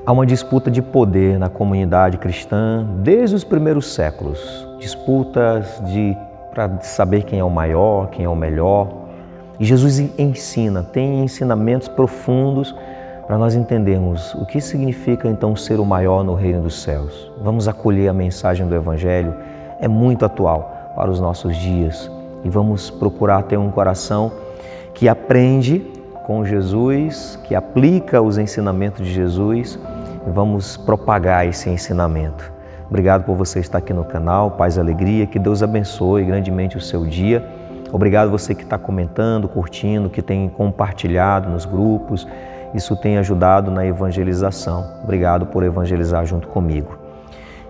Há uma disputa de poder na comunidade cristã desde os primeiros séculos. Disputas para saber quem é o maior, quem é o melhor. E Jesus ensina, tem ensinamentos profundos para nós entendermos o que significa então ser o maior no reino dos céus. Vamos acolher a mensagem do Evangelho, é muito atual para os nossos dias. E vamos procurar ter um coração que aprende com Jesus, que aplica os ensinamentos de Jesus, e vamos propagar esse ensinamento. Obrigado por você estar aqui no canal, Paz e Alegria, que Deus abençoe grandemente o seu dia. Obrigado você que está comentando, curtindo, que tem compartilhado nos grupos, isso tem ajudado na evangelização. Obrigado por evangelizar junto comigo.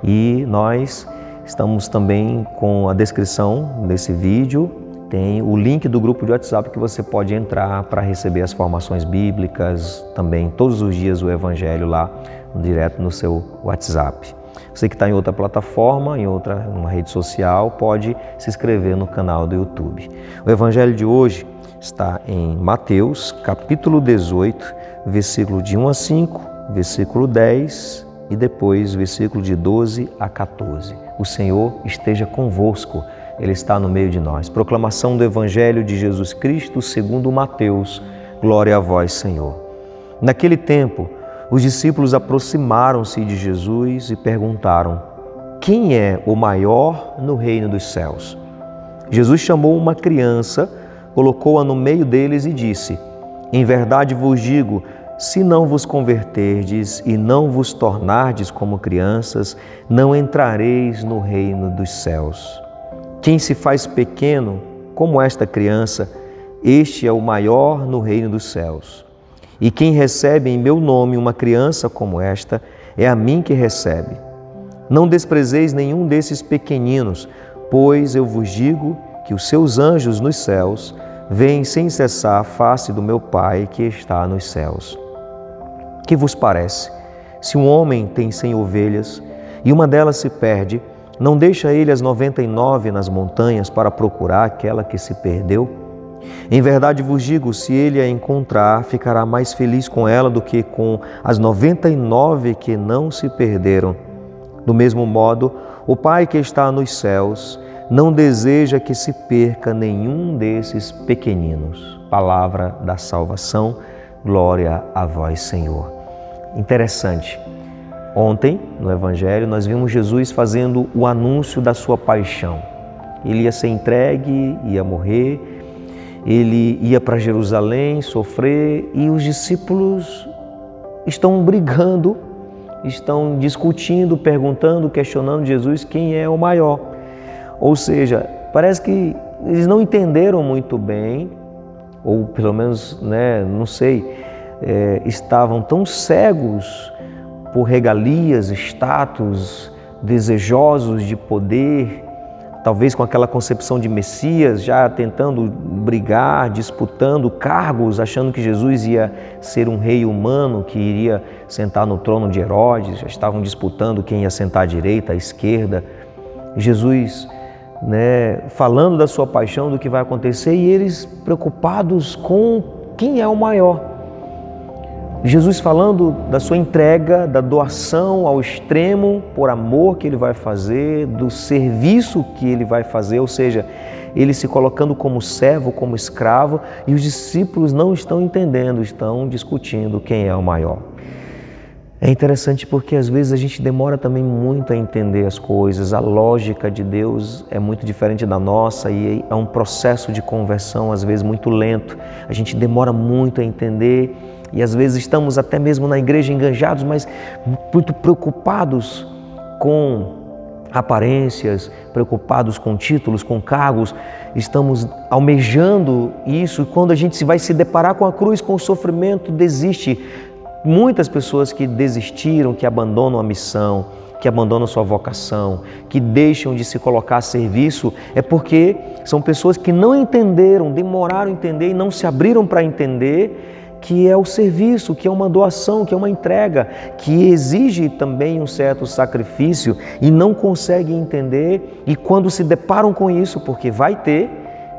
E nós estamos também com a descrição desse vídeo, tem o link do grupo de WhatsApp que você pode entrar para receber as formações bíblicas, também todos os dias o Evangelho lá, direto no seu WhatsApp. Você que está em outra plataforma, uma rede social, pode se inscrever no canal do YouTube. O Evangelho de hoje está em Mateus, capítulo 18, versículo de 1 a 5, versículo 10 e depois versículo de 12 a 14. O Senhor esteja convosco. Ele está no meio de nós. Proclamação do Evangelho de Jesus Cristo segundo Mateus. Glória a vós, Senhor. Naquele tempo, os discípulos aproximaram-se de Jesus e perguntaram: quem é o maior no reino dos céus? Jesus chamou uma criança, colocou-a no meio deles e disse: em verdade vos digo, se não vos converterdes e não vos tornardes como crianças, não entrareis no reino dos céus. Quem se faz pequeno, como esta criança, este é o maior no reino dos céus. E quem recebe em meu nome uma criança como esta, é a mim que recebe. Não desprezeis nenhum desses pequeninos, pois eu vos digo que os seus anjos nos céus veem sem cessar a face do meu Pai que está nos céus. Que vos parece? Se um homem tem 100 ovelhas e uma delas se perde, não deixa ele as 99 nas montanhas para procurar aquela que se perdeu? Em verdade vos digo, se ele a encontrar, ficará mais feliz com ela do que com as 99 que não se perderam. Do mesmo modo, o Pai que está nos céus não deseja que se perca nenhum desses pequeninos. Palavra da salvação, glória a vós, Senhor. Interessante. Ontem, no Evangelho, nós vimos Jesus fazendo o anúncio da sua paixão. Ele ia ser entregue, ia morrer, ele ia para Jerusalém sofrer e os discípulos estão brigando, estão discutindo, perguntando, questionando Jesus quem é o maior. Ou seja, parece que eles não entenderam muito bem, ou pelo menos, não sei, estavam tão cegos por regalias, status, desejosos de poder, talvez com aquela concepção de Messias, já tentando brigar, disputando cargos, achando que Jesus ia ser um rei humano que iria sentar no trono de Herodes, já estavam disputando quem ia sentar à direita, à esquerda. Jesus, falando da sua paixão, do que vai acontecer, e eles preocupados com quem é o maior. Jesus falando da sua entrega, da doação ao extremo por amor que ele vai fazer, do serviço que ele vai fazer, ou seja, ele se colocando como servo, como escravo, e os discípulos não estão entendendo, estão discutindo quem é o maior. É interessante porque às vezes a gente demora também muito a entender as coisas, a lógica de Deus é muito diferente da nossa e é um processo de conversão às vezes muito lento, a gente demora muito a entender. E às vezes estamos até mesmo na igreja enganjados, mas muito preocupados com aparências, preocupados com títulos, com cargos. Estamos almejando isso e quando a gente vai se deparar com a cruz, com o sofrimento, desiste. Muitas pessoas que desistiram, que abandonam a missão, que abandonam sua vocação, que deixam de se colocar a serviço, é porque são pessoas que não entenderam, demoraram a entender e não se abriram para entender que é o serviço, que é uma doação, que é uma entrega, que exige também um certo sacrifício e não conseguem entender e quando se deparam com isso, porque vai ter,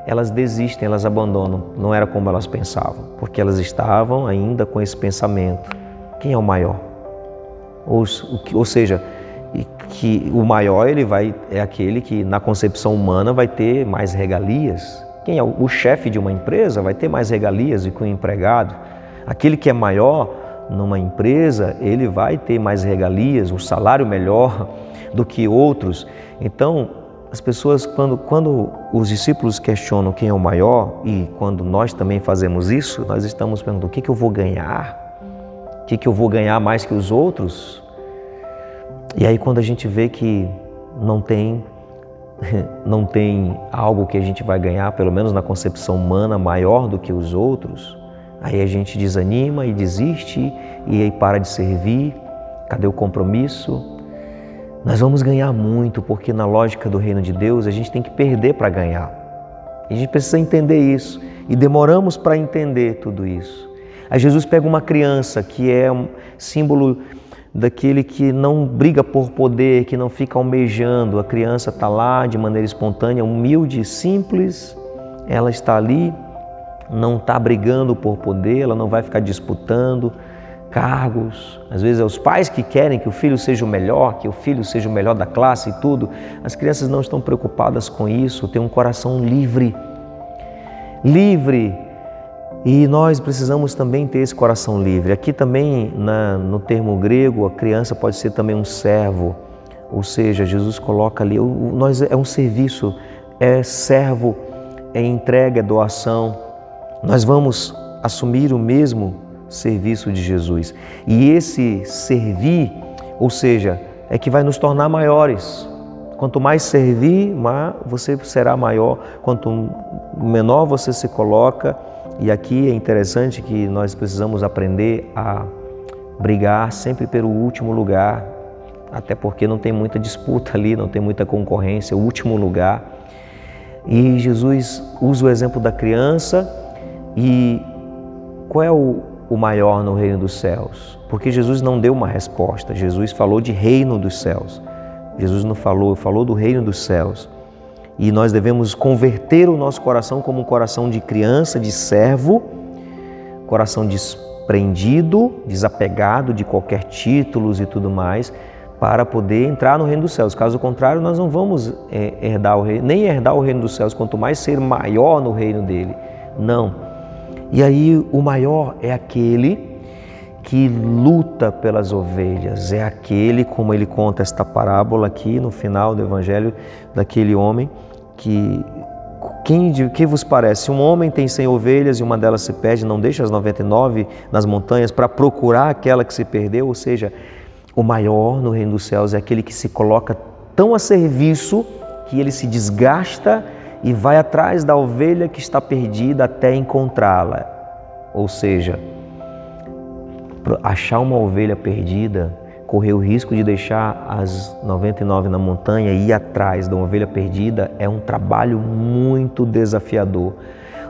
elas desistem, elas abandonam. Não era como elas pensavam, porque elas estavam ainda com esse pensamento. Quem é o maior? Ou seja, que o maior é aquele que na concepção humana vai ter mais regalias. Quem é o chefe de uma empresa vai ter mais regalias do que o empregado. Aquele que é maior numa empresa, ele vai ter mais regalias, um salário melhor do que outros. Então, as pessoas, quando os discípulos questionam quem é o maior, e quando nós também fazemos isso, nós estamos perguntando: o que eu vou ganhar? O que eu vou ganhar mais que os outros? E aí, quando a gente vê que não tem algo que a gente vai ganhar, pelo menos na concepção humana, maior do que os outros, aí a gente desanima e desiste, e aí para de servir. Cadê o compromisso? Nós vamos ganhar muito, porque na lógica do reino de Deus a gente tem que perder para ganhar. E a gente precisa entender isso, e demoramos para entender tudo isso. Aí Jesus pega uma criança que é um símbolo daquele que não briga por poder, que não fica almejando. A criança está lá de maneira espontânea, humilde, simples. Ela está ali, não está brigando por poder, ela não vai ficar disputando cargos. Às vezes é os pais que querem que o filho seja o melhor, que o filho seja o melhor da classe e tudo. As crianças não estão preocupadas com isso, têm um coração livre. E nós precisamos também ter esse coração livre. Aqui também, no termo grego, a criança pode ser também um servo. Ou seja, Jesus coloca ali, é um serviço, é servo, é entrega, é doação. Nós vamos assumir o mesmo serviço de Jesus. E esse servir, ou seja, é que vai nos tornar maiores. Quanto mais servir, você será maior. Quanto menor você se coloca. E aqui é interessante que nós precisamos aprender a brigar sempre pelo último lugar, até porque não tem muita disputa ali, não tem muita concorrência, o último lugar. E Jesus usa o exemplo da criança. E qual é o maior no reino dos céus? Porque Jesus não deu uma resposta, Jesus falou de reino dos céus. Jesus não falou do reino dos céus. E nós devemos converter o nosso coração como um coração de criança, de servo, coração desprendido, desapegado de qualquer títulos e tudo mais, para poder entrar no reino dos céus. Caso contrário, nós não vamos nem herdar o reino dos céus, quanto mais ser maior no reino dele. Não. E aí o maior é aquele que luta pelas ovelhas, é aquele, como ele conta esta parábola aqui no final do evangelho, daquele homem que vos parece? Um homem tem 100 ovelhas e uma delas se perde, não deixa as 99 nas montanhas para procurar aquela que se perdeu? Ou seja, o maior no reino dos céus é aquele que se coloca tão a serviço que ele se desgasta e vai atrás da ovelha que está perdida até encontrá-la. Ou seja, achar uma ovelha perdida, correr o risco de deixar as 99 na montanha e ir atrás da ovelha perdida é um trabalho muito desafiador.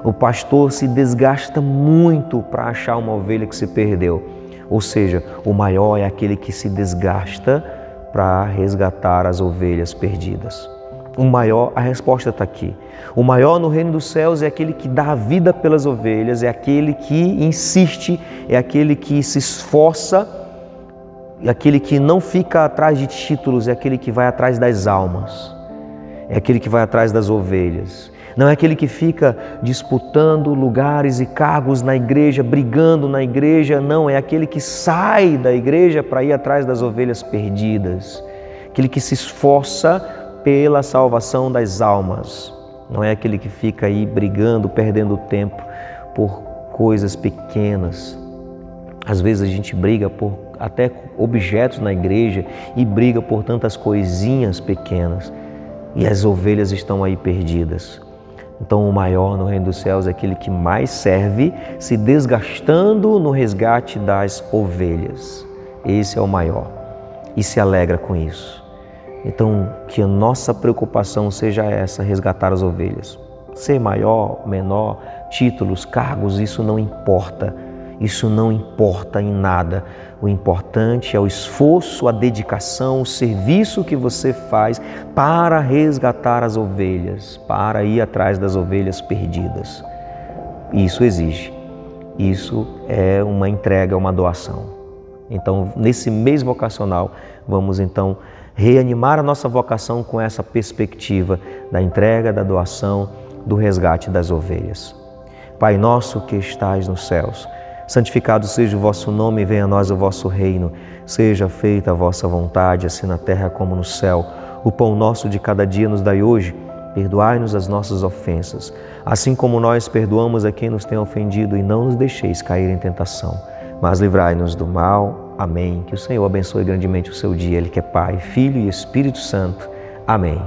O pastor se desgasta muito para achar uma ovelha que se perdeu. Ou seja, o maior é aquele que se desgasta para resgatar as ovelhas perdidas. O maior, a resposta está aqui. O maior no reino dos céus é aquele que dá a vida pelas ovelhas, é aquele que insiste, é aquele que se esforça, é aquele que não fica atrás de títulos, é aquele que vai atrás das almas, é aquele que vai atrás das ovelhas. Não é aquele que fica disputando lugares e cargos na igreja, brigando na igreja, não, é aquele que sai da igreja para ir atrás das ovelhas perdidas, aquele que se esforça pela salvação das almas. Não é aquele que fica aí brigando, perdendo tempo por coisas pequenas. Às vezes a gente briga por até objetos na igreja e briga por tantas coisinhas pequenas e as ovelhas estão aí perdidas. Então o maior no reino dos céus é aquele que mais serve, se desgastando no resgate das ovelhas. Esse é o maior e se alegra com isso. Então, que a nossa preocupação seja essa, resgatar as ovelhas. Ser maior, menor, títulos, cargos, isso não importa. Isso não importa em nada. O importante é o esforço, a dedicação, o serviço que você faz para resgatar as ovelhas, para ir atrás das ovelhas perdidas. Isso exige. Isso é uma entrega, uma doação. Então, nesse mês vocacional, vamos então reanimar a nossa vocação com essa perspectiva da entrega, da doação, do resgate das ovelhas. Pai nosso que estais nos céus, santificado seja o vosso nome, venha a nós o vosso reino. Seja feita a vossa vontade, assim na terra como no céu. O pão nosso de cada dia nos dai hoje. Perdoai-nos as nossas ofensas, assim como nós perdoamos a quem nos tem ofendido, e não nos deixeis cair em tentação, mas livrai-nos do mal. Amém. Que o Senhor abençoe grandemente o seu dia, Ele que é Pai, Filho e Espírito Santo. Amém.